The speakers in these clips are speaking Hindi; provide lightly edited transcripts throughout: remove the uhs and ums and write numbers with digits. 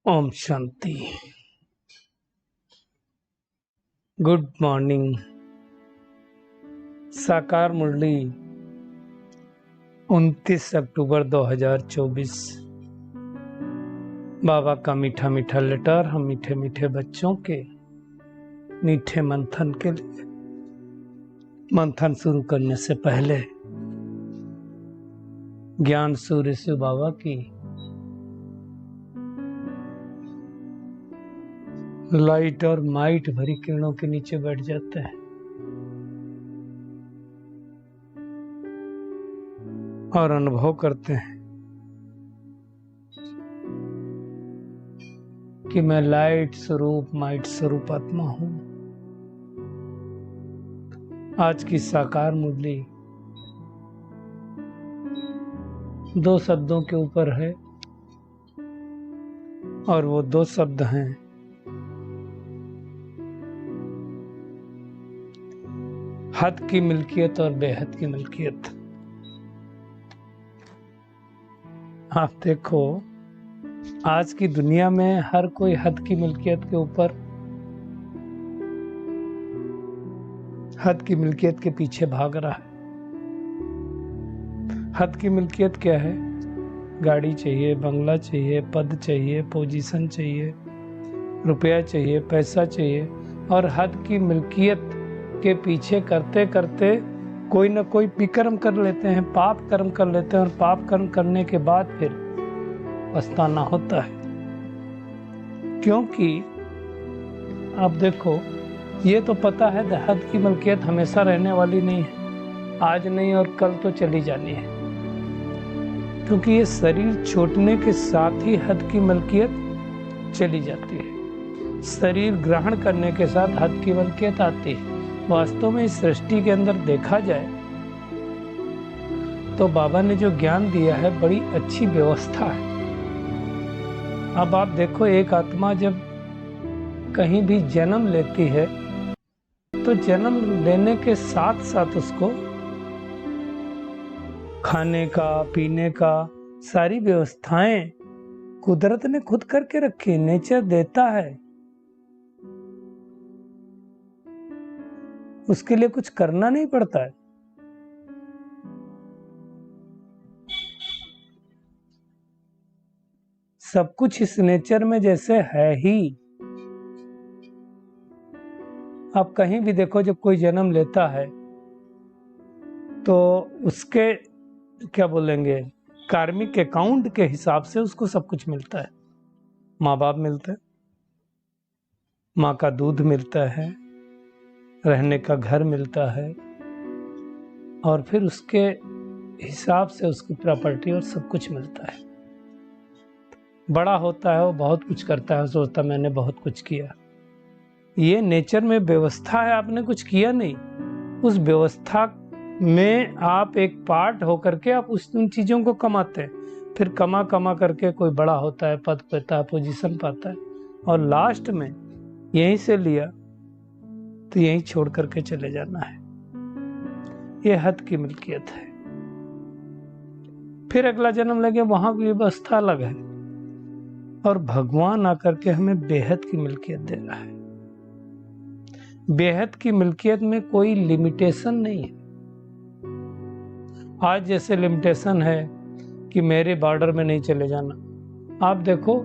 ओम शांति। Good morning. साकार मुरली 29 अक्टूबर 2024। बाबा का मीठा मीठा लेटर हम मीठे मीठे बच्चों के मीठे मंथन के लिए। मंथन शुरू करने से पहले ज्ञान सूर्य शिव बाबा की लाइट और माइट भरी किरणों के नीचे बैठ जाते हैं और अनुभव करते हैं कि मैं लाइट स्वरूप माइट स्वरूप आत्मा हूं। आज की साकार मुरली 2 शब्दों के ऊपर है और वो 2 शब्द हैं हद की मिल्कियत और बेहद की मिल्कियत। आप देखो, आज की दुनिया में हर कोई हद की मिल्कियत के ऊपर, हद की मिल्कियत के पीछे भाग रहा है। हद की मिल्कियत क्या है? गाड़ी चाहिए, बंगला चाहिए, पद चाहिए, पोजीशन चाहिए, रुपया चाहिए, पैसा चाहिए। और हद की मिल्कियत के पीछे करते करते कोई ना कोई विकर्म कर लेते हैं, पाप कर्म कर लेते हैं और पाप कर्म करने के बाद फिर पछताना होता है। क्योंकि आप देखो, ये तो पता है हद की मिल्कियत हमेशा रहने वाली नहीं है, आज नहीं और कल तो चली जानी है। क्योंकि ये शरीर छूटने के साथ ही हद की मिल्कियत चली जाती है। शरीर ग्रहण करने के साथ हद की मिल्कियत आती है। वास्तव में इस सृष्टि के अंदर देखा जाए तो बाबा ने जो ज्ञान दिया है बड़ी अच्छी व्यवस्था है। अब आप देखो, एक आत्मा जब कहीं भी जन्म लेती है तो जन्म लेने के साथ साथ उसको खाने का, पीने का, सारी व्यवस्थाएं कुदरत ने खुद करके रखी, नेचर देता है। उसके लिए कुछ करना नहीं पड़ता है। सब कुछ इस नेचर में जैसे है ही। आप कहीं भी देखो, जब कोई जन्म लेता है तो उसके क्या बोलेंगे, कार्मिक अकाउंट के हिसाब से उसको सब कुछ मिलता है। माँ बाप मिलते हैं, माँ का दूध मिलता है, रहने का घर मिलता है और फिर उसके हिसाब से उसकी प्रॉपर्टी और सब कुछ मिलता है। बड़ा होता है, वो बहुत कुछ करता है, सोचता मैंने बहुत कुछ किया। ये नेचर में व्यवस्था है, आपने कुछ किया नहीं। उस व्यवस्था में आप एक पार्ट होकर के आप उन चीजों को कमाते हैं। फिर कमा कमा करके कोई बड़ा होता है, पद पाता है, पोजीशन पाता है और लास्ट में यहीं से लिया तो यहीं छोड़ करके चले जाना है। ये हद की मिल्कियत है। फिर अगला जन्म लगे, वहां की व्यवस्था अलग है और भगवान आकर के हमें बेहद की मिल्कियत दे रहा है। बेहद की मिल्कियत में कोई लिमिटेशन नहीं है। आज जैसे लिमिटेशन है कि मेरे बॉर्डर में नहीं चले जाना। आप देखो,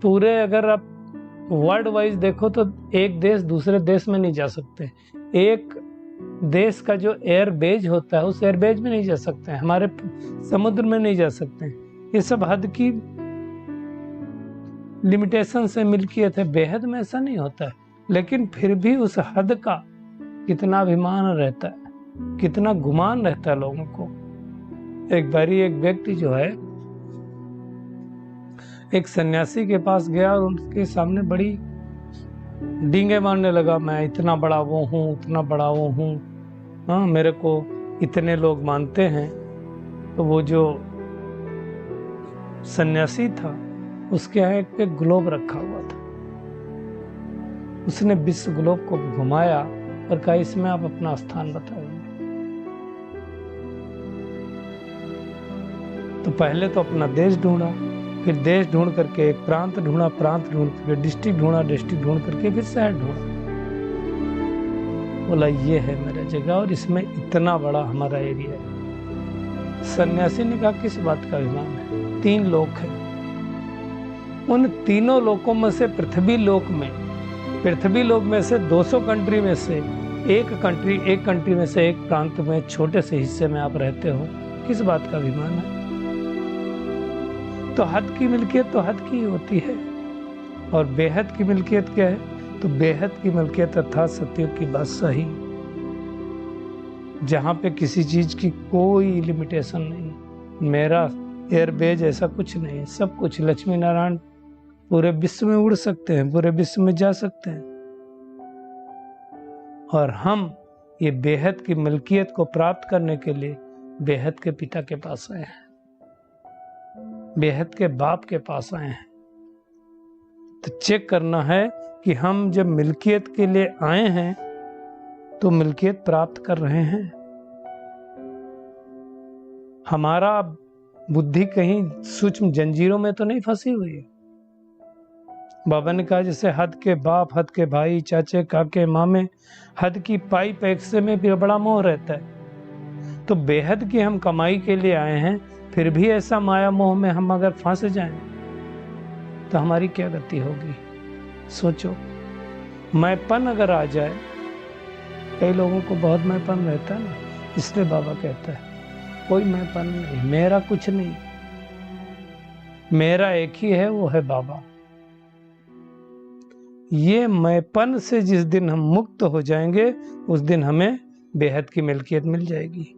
पूरे अगर आप वर्ल्ड वाइज देखो तो एक देश दूसरे देश में नहीं जा सकते। एक देश का जो एयर बेज होता है उस एयर बेज में नहीं जा सकते हैं, हमारे समुद्र में नहीं जा सकते हैं। ये सब हद की लिमिटेशन से मिल्कियत है। बेहद में ऐसा नहीं होता है, लेकिन फिर भी उस हद का कितना अभिमान रहता है, कितना गुमान रहता है लोगों को। एक बारी एक व्यक्ति जो है एक सन्यासी के पास गया और उनके सामने बड़ी डींगे मारने लगा, मैं इतना बड़ा वो हूँ, उतना बड़ा वो हूँ, हाँ मेरे को इतने लोग मानते हैं। तो वो जो सन्यासी था उसके यहाँ एक ग्लोब रखा हुआ था। उसने विश्व ग्लोब को घुमाया और कहा इसमें आप अपना स्थान बताइए। तो पहले तो अपना देश ढूंढा, फिर देश ढूंढ करके एक प्रांत ढूंढा, प्रांत ढूंढ करके डिस्ट्रिक्ट ढूंढा, डिस्ट्रिक्ट ढूंढ करके फिर शहर ढूंढा। बोला ये है मेरा जगह और इसमें इतना बड़ा हमारा एरिया है। सन्यासी ने कहा किस बात का अभिमान है? 3 लोक हैं, उन तीनों लोकों में से पृथ्वी लोक में से 200 कंट्री में से एक कंट्री में से एक प्रांत में छोटे से हिस्से में आप रहते हो, किस बात का अभिमान है? तो हद की मिल्कियत तो हद की होती है, और बेहद की मिल्कियत क्या है? तो बेहद की मिल्कियत अर्थात सत्युग की बात सही, जहां पे किसी चीज की कोई लिमिटेशन नहीं। मेरा एयरबेज ऐसा कुछ नहीं है, सब कुछ लक्ष्मी नारायण पूरे विश्व में उड़ सकते हैं, पूरे विश्व में जा सकते हैं, और हम ये बेहद की मिल्कियत को प्राप्त करने के लिए बेहद के पिता के पास आए हैं, बेहद के बाप के पास आए हैं। तो चेक करना है कि हम जब मिल्कियत के लिए आए हैं तो मिल्कियत प्राप्त कर रहे हैं। हमारा बुद्धि कहीं सूक्ष्म जंजीरों में तो नहीं फंसी हुई है। बाबा ने कहा जैसे हद के बाप, हद के भाई, चाचे, काके, मामे, हद की पाई पैसे में भी बड़ा मोह रहता है। तो बेहद की हम कमाई के लिए आए हैं, फिर भी ऐसा माया मोह में हम अगर फंस जाएं तो हमारी क्या गति होगी? सोचो, मैंपन अगर आ जाए, कई लोगों को बहुत मैंपन रहता है ना, इसलिए बाबा कहता है कोई मैंपन नहीं, मेरा कुछ नहीं, मेरा एक ही है, वो है बाबा। ये मैंपन से जिस दिन हम मुक्त हो जाएंगे उस दिन हमें बेहद की मिल्कियत मिल जाएगी।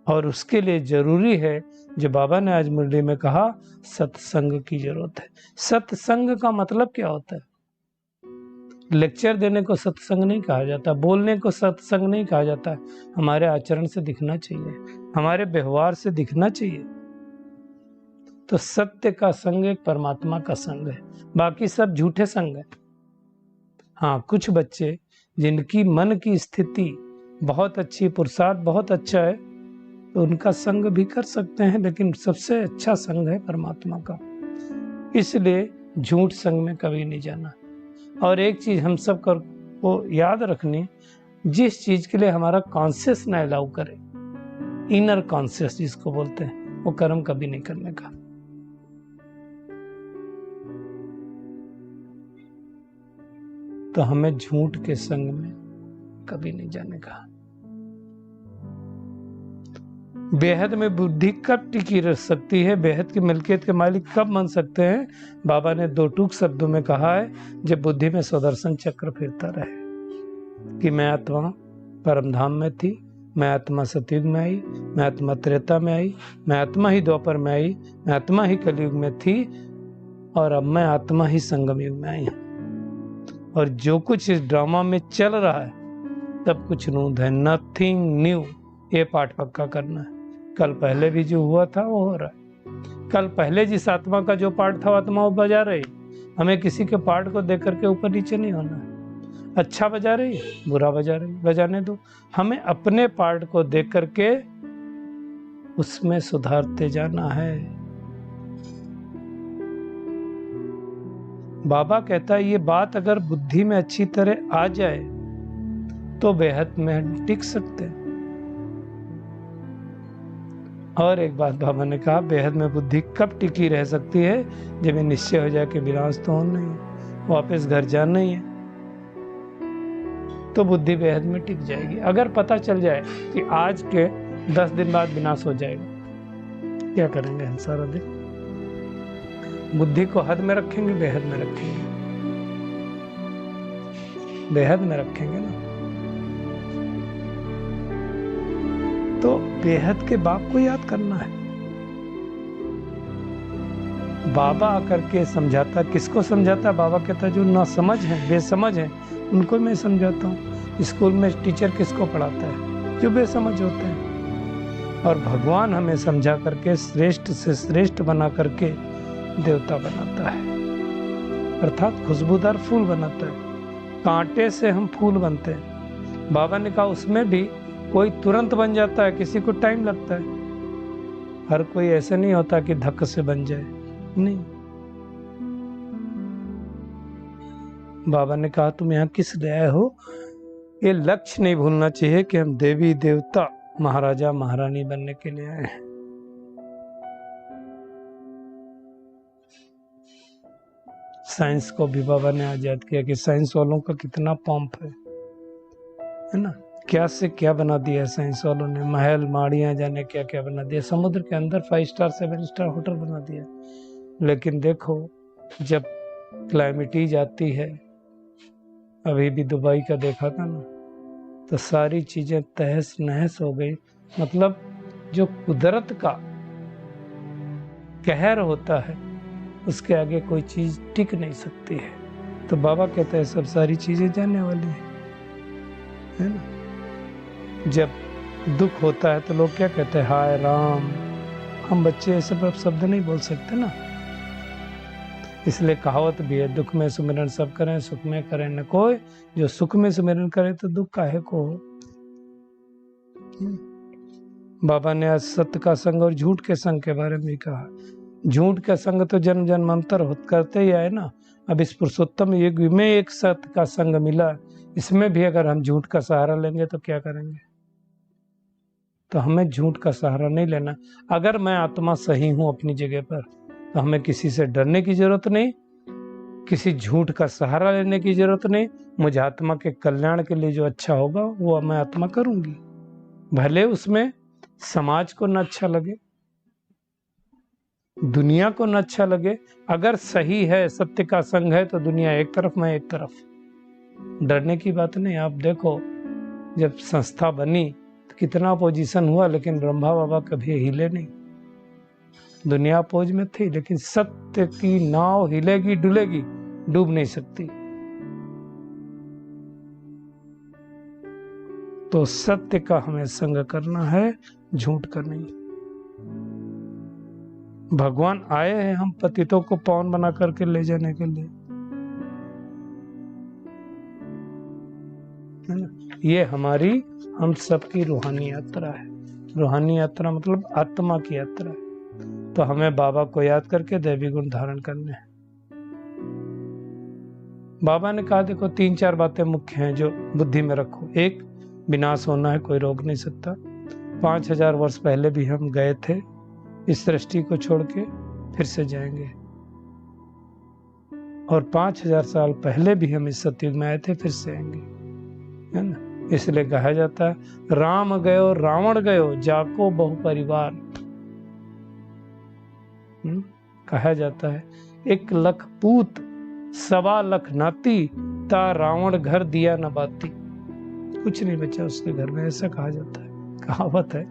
और उसके लिए जरूरी है, जो बाबा ने आज मुरली में कहा, सत्संग की जरूरत है। सत्संग का मतलब क्या होता है? लेक्चर देने को सत्संग नहीं कहा जाता, बोलने को सत्संग नहीं कहा जाता। हमारे आचरण से दिखना चाहिए, हमारे व्यवहार से दिखना चाहिए। तो सत्य का संग एक परमात्मा का संग है, बाकी सब झूठे संग है। हाँ, कुछ बच्चे जिनकी मन की स्थिति बहुत अच्छी, पुरुषार्थ बहुत अच्छा है, तो उनका संग भी कर सकते हैं, लेकिन सबसे अच्छा संग है परमात्मा का। इसलिए झूठ संग में कभी नहीं जाना। और एक चीज हम सब को याद रखनी, जिस चीज के लिए हमारा कॉन्शियस न अलाउ करे, इनर कॉन्शियस जिसको बोलते हैं, वो कर्म कभी नहीं करने का। तो हमें झूठ के संग में कभी नहीं जाने का। बेहद में बुद्धि कब टिकी रह सकती है, बेहद की मिल्कियत के मालिक कब बन सकते हैं? बाबा ने 2 टूक शब्दों में कहा है, जब बुद्धि में सुदर्शन चक्र फिरता रहे कि मैं आत्मा परमधाम में थी, मैं आत्मा सतयुग में आई, मैं आत्मा त्रेता में आई, मैं आत्मा ही द्वापर में आई, मैं आत्मा ही कलयुग में थी, और अब मैं आत्मा ही संगम युग में आई हूं। और जो कुछ इस ड्रामा में चल रहा है तब कुछ नूंद है, नथिंग न्यू। ये पाठ पक्का करना है। कल पहले भी जो हुआ था वो हो रहा है। कल पहले जिस आत्मा का जो पाठ था, आत्मा वो बजा रही। हमें किसी के पाठ को देख करके ऊपर नीचे नहीं होना है। अच्छा बजा रही, बुरा बजा रही, बजाने दो। हमें अपने पाठ को देख करके उसमें सुधारते जाना है। बाबा कहता है ये बात अगर बुद्धि में अच्छी तरह आ जाए तो बेहद में टिक सकते हैं। और एक बात बाबा ने कहा, बेहद में बुद्धि कब टिकी रह सकती है? जब ये निश्चय हो जाए कि विनाश तो होना ही है, वापस घर जाना ही है, तो बुद्धि बेहद में टिक जाएगी। अगर पता चल जाए कि आज के 10 दिन बाद विनाश हो जाएगा, क्या करेंगे हम सारा दिन? बुद्धि को हद में रखेंगे, बेहद में रखेंगे? बेहद में रखेंगे ना। तो बेहद के बाप को याद करना है। बाबा आकर के समझाता, किसको समझाता? बाबा कहता जो ना समझ है, बेसमझ है, उनको मैं समझाता हूँ। स्कूल में टीचर किसको पढ़ाता है? जो बेसमझ होते हैं। और भगवान हमें समझा करके श्रेष्ठ से श्रेष्ठ बना करके देवता बनाता है, अर्थात खुशबूदार फूल बनाता है। कांटे से हम फूल बनते हैं। बाबा ने कहा उसमें भी कोई तुरंत बन जाता है, किसी को टाइम लगता है। हर कोई ऐसे नहीं होता कि धक्के से बन जाए, नहीं। बाबा ने कहा तुम यहाँ किस लिए आए हो? ये लक्ष्य नहीं भूलना चाहिए कि हम देवी देवता महाराजा महारानी बनने के लिए आए हैं। साइंस को भी बाबा ने आज याद किया कि साइंस वालों का कितना पंप है ना। क्या से क्या बना दिया है साइंस वालों ने, महल माड़ियां जाने क्या क्या बना दिया, समुद्र के अंदर 5 स्टार 7 स्टार होटल बना दिया। लेकिन देखो जब क्लाइमेटीज आती है, अभी भी दुबई का देखा था ना, तो सारी चीजें तहस नहस हो गई। मतलब जो कुदरत का कहर होता है उसके आगे कोई चीज टिक नहीं सकती है। तो बाबा कहते हैं सब सारी चीजें जाने वाली है ना। जब दुख होता है तो लोग क्या कहते हैं, हाय राम। हम बच्चे ऐसे शब्द नहीं बोल सकते ना, इसलिए कहावत भी है, दुख में सुमिरन सब करें, सुख में करें न कोई। जो सुख में सुमिरन करे तो दुख काहे को हो। बाबा ने आज सत्य का संग और झूठ के संग के बारे में भी कहा। झूठ का संग तो जन्म जन्मांतर करते ही आए ना। अब इस पुरुषोत्तम युग में एक सत्य का संग मिला, इसमें भी अगर हम झूठ का सहारा लेंगे तो क्या करेंगे। तो हमें झूठ का सहारा नहीं लेना। अगर मैं आत्मा सही हूं अपनी जगह पर तो हमें किसी से डरने की जरूरत नहीं, किसी झूठ का सहारा लेने की जरूरत नहीं। मुझे आत्मा के कल्याण के लिए जो अच्छा होगा वो मैं आत्मा करूंगी, भले उसमें समाज को न अच्छा लगे, दुनिया को न अच्छा लगे। अगर सही है, सत्य का संग है तो दुनिया एक तरफ, मैं एक तरफ। डरने की बात नहीं। आप देखो जब संस्था बनी तो कितना अपोजिशन हुआ, लेकिन ब्रह्मा बाबा कभी हिले नहीं। दुनिया अपोज में थी, लेकिन सत्य की नाव हिलेगी डुलेगी, डूब नहीं सकती। तो सत्य का हमें संग करना है, झूठ का नहीं। भगवान आए हैं हम पतितों को पावन बना करके ले जाने के लिए, है ना। ये हमारी हम सबकी रूहानी यात्रा है। रूहानी यात्रा मतलब आत्मा की यात्रा है। तो हमें बाबा को याद करके दैवी गुण धारण करने हैं। बाबा ने कहा देखो 3-4 बातें मुख्य हैं जो बुद्धि में रखो। एक, विनाश होना है, कोई रोक नहीं सकता। 5000 वर्ष पहले भी हम गए थे, इस सृष्टि को छोड़ के फिर से जाएंगे। और 5000 साल पहले भी हम इस सतयुग में आए थे, फिर से आएंगे, है ना। इसलिए कहा जाता है राम गयो रावण गयो जाको बहु परिवार। कहा जाता है 1 लाख पूत 1.25 लाख नाती, ता रावण घर दिया न बाती। कुछ नहीं बचा उसके घर में, ऐसा कहा जाता है, कहावत है।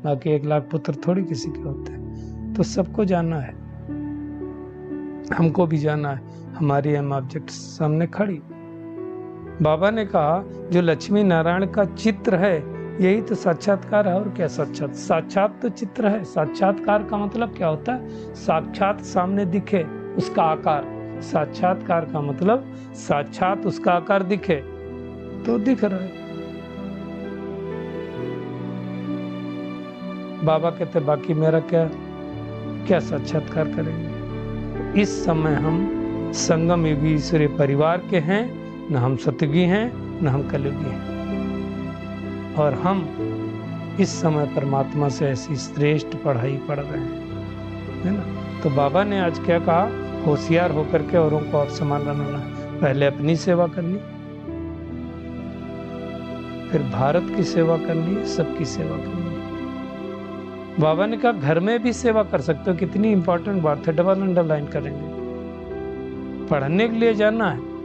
बाकी 1 लाख पुत्र थोड़ी किसी के होते हैं। तो सबको जाना है, हमको भी जाना है। हमारी एम ऑब्जेक्ट सामने खड़ी। बाबा ने कहा जो लक्ष्मी नारायण का चित्र है यही तो साक्षात्कार है। और क्या साक्षात तो चित्र है। साक्षात्कार का मतलब क्या होता है? साक्षात सामने दिखे उसका आकार। साक्षात्कार का मतलब साक्षात उसका आकार दिखे, तो दिख रहा है। बाबा कहते बाकी मेरा क्या साक्षात्कार करेंगे। इस समय हम संगम युगी ईश्वरीय परिवार के हैं, न हम सतयुगी हैं न हम कलयुगी हैं। और हम इस समय परमात्मा से ऐसी श्रेष्ठ पढ़ाई पढ़ रहे हैं, है ना। तो बाबा ने आज क्या कहा, होशियार होकर के औरों को और समान बनाना। पहले अपनी सेवा करनी, फिर भारत की सेवा करनी, सबकी सेवा करनी। बाबा ने कहा घर में भी सेवा कर सकते हो। कितनी इंपॉर्टेंट बात है, डबल अंडरलाइन करेंगे। पढ़ने के लिए जाना है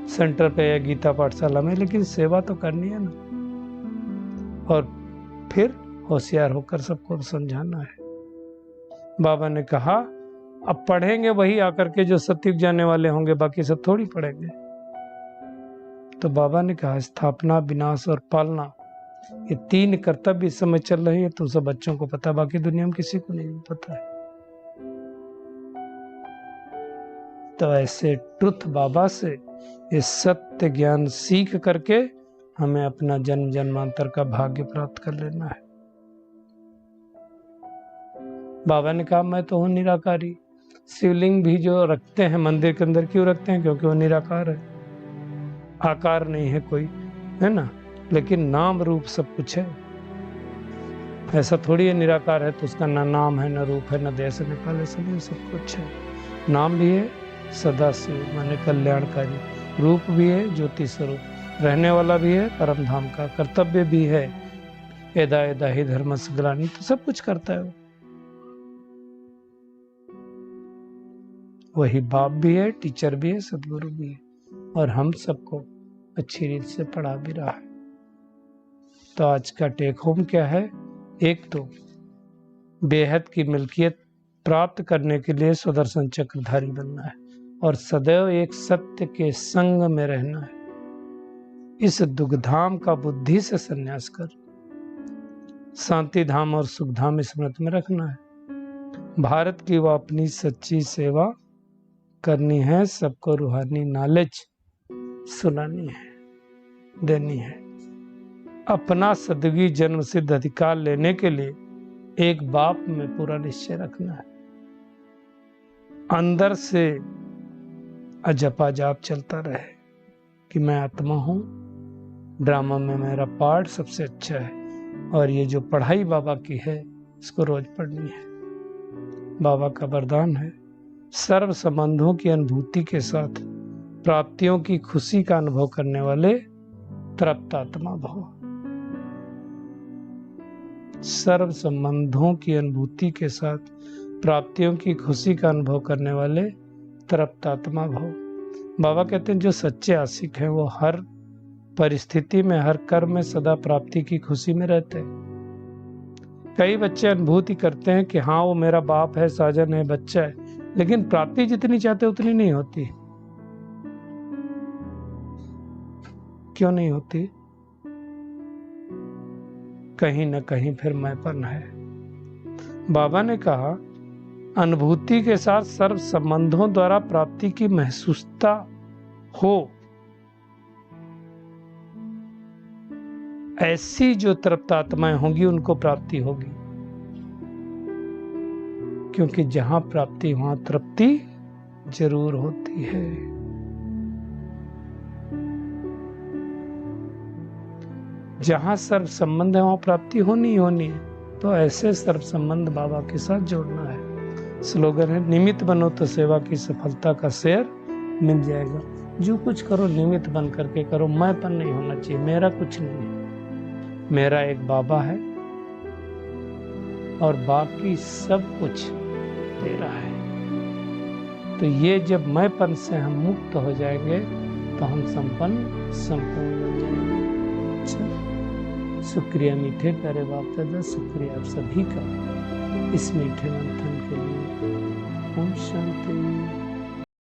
सेंटर पे या गीता पाठशाला में, लेकिन सेवा तो करनी है ना। और फिर होशियार होकर सबको समझाना है। बाबा ने कहा अब पढ़ेंगे वही आकर के जो सतयुग जाने वाले होंगे, बाकी सब थोड़ी पढ़ेंगे। तो बाबा ने कहा स्थापना, विनाश और पालना, ये 3 कर्तव्य इस समय चल रहे हैं। तो सब बच्चों को पता, बाकी दुनिया में किसी को नहीं पता है। तो ऐसे ट्रुथ बाबा से ये सत्य ज्ञान सीख करके हमें अपना जन्म जन्मांतर का भाग्य प्राप्त कर लेना है। बाबा ने कहा मैं तो हूँ निराकारी। शिवलिंग भी जो रखते हैं मंदिर के अंदर क्यों रखते हैं? क्योंकि वो निराकार है, आकार नहीं है कोई, है ना, लेकिन नाम रूप सब कुछ है। ऐसा थोड़ी है निराकार है तो उसका ना नाम है, न रूप है, न देश न काल, ऐसा नहीं, सब कुछ है। नाम भी है सदा शिव माने कल्याणकारी, रूप भी है ज्योति स्वरूप, रहने वाला भी है परम धाम का, कर्तव्य भी है एदा एदा ही धर्म ग्लानि, तो सब कुछ करता है वो। वही बाप भी है, टीचर भी है, सदगुरु भी है, और हम सबको अच्छी रीत से पढ़ा भी रहा है। तो आज का टेक होम क्या है? एक तो बेहद की मिल्कियत प्राप्त करने के लिए सुदर्शन चक्रधारी बनना है और सदैव एक सत्य के संग में रहना है। इस दुखधाम का बुद्धि से संन्यास कर शांति धाम और सुख धाम स्मृति में रखना है। भारत की वो अपनी सच्ची सेवा करनी है, सबको रूहानी नॉलेज सुनानी है, देनी है। अपना सदगी जन्म सिद्ध अधिकार लेने के लिए एक बाप में पूरा निश्चय रखना है। अंदर से अजपा जाप चलता रहे कि मैं आत्मा हूं, ड्रामा में मेरा पार्ट सबसे अच्छा है, और ये जो पढ़ाई बाबा की है इसको रोज पढ़नी है। बाबा का वरदान है सर्व संबंधों की अनुभूति के साथ प्राप्तियों की खुशी का अनुभव करने वाले तृप्त आत्मा भव। सर्व संबंधों की अनुभूति के साथ प्राप्तियों की खुशी का अनुभव करने वाले तृप्त आत्मा भव। बाबा कहते हैं जो सच्चे आशिक हैं वो हर परिस्थिति में, हर कर्म में सदा प्राप्ति की खुशी में रहते हैं। कई बच्चे अनुभूति करते हैं कि हाँ वो मेरा बाप है, साजन है, बच्चा है, लेकिन प्राप्ति जितनी चाहते उतनी नहीं होती। क्यों नहीं होती? कहीं न कहीं फिर मैंपन है। बाबा ने कहा अनुभूति के साथ सर्व संबंधों द्वारा प्राप्ति की महसूसता हो, ऐसी जो तृप्त आत्माएं होंगी उनको प्राप्ति होगी, क्योंकि जहां प्राप्ति वहां तृप्ति जरूर होती है। जहां सर्व संबंध है वहां प्राप्ति होनी होनी है, तो ऐसे सर्व संबंध बाबा के साथ जोड़ना है। स्लोगन है निमित्त बनो तो सेवा की सफलता का शेयर मिल जाएगा। जो कुछ करो निमित्त बन करके करो, मैंपन नहीं होना चाहिए, मेरा कुछ नहीं है, मेरा एक बाबा है और बाकी सब कुछ तेरा है। तो ये जब मैंपन से हम मुक्त हो जाएंगे तो हम संपूर्ण बन जाएंगे। शुक्रिया मीठे प्यारे बाप दादा, शुक्रिया आप सभी का इस मीठे मंथन के लिए। ओम शांति।